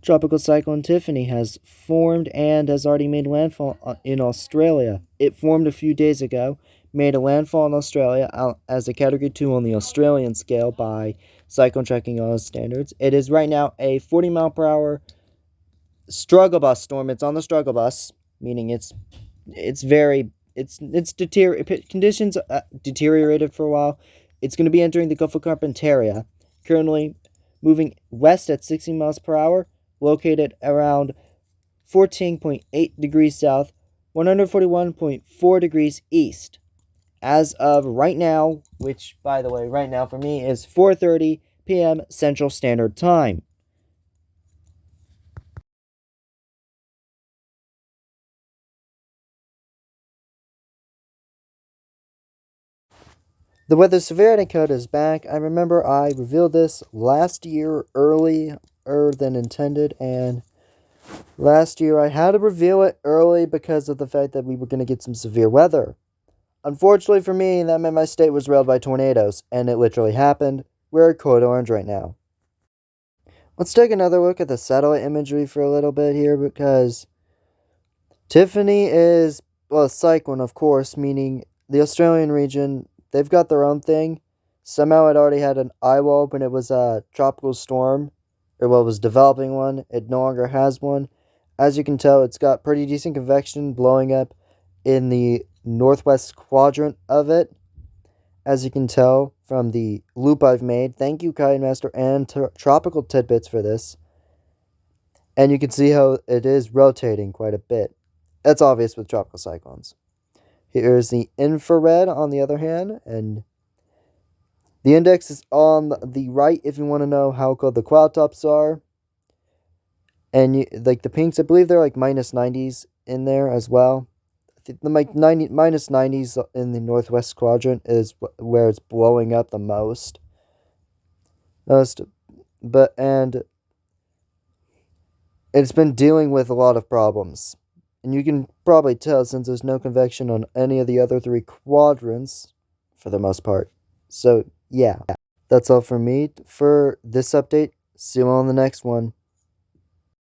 Tropical Cyclone Tiffany has formed and has already made landfall in Australia. It formed a few days ago, made a landfall in Australia as a Category 2 on the Australian scale by Cyclone Tracking Auto Standards. It is right now a 40-mile-per-hour struggle bus storm. It's on the struggle bus, meaning it's very conditions deteriorated for a while. It's going to be entering the Gulf of Carpentaria, currently moving west at 60 miles per hour, located around 14.8 degrees south, 141.4 degrees east. As of right now, which, by the way, right now for me is 4:30 p.m. Central Standard Time. The weather severity code is back. I remember I revealed this last year earlier than intended, and last year I had to reveal it early because of the fact that we were going to get some severe weather. Unfortunately for me, that meant my state was railed by tornadoes, and it literally happened. We're at code orange right now. Let's take another look at the satellite imagery for a little bit here, because Tiffany is, well, a cyclone, of course, meaning the Australian region, they've got their own thing. Somehow it already had an eye wall when it was a tropical storm, or well, it was developing one. It no longer has one. As you can tell, it's got pretty decent convection blowing up in the northwest quadrant of it. As you can tell from the loop I've made. Thank you, Master and Tropical Tidbits for this. And you can see how it is rotating quite a bit. That's obvious with tropical cyclones. Here's the infrared on the other hand, and the index is on the right if you want to know how cold the cloud tops are. And like the pinks, I believe they're like minus 90s in there as well. The like minus 90s in the northwest quadrant is where it's blowing up the most. And it's been dealing with a lot of problems. And you can probably tell since there's no convection on any of the other three quadrants, for the most part. So, yeah. That's all from me for this update. See you on the next one.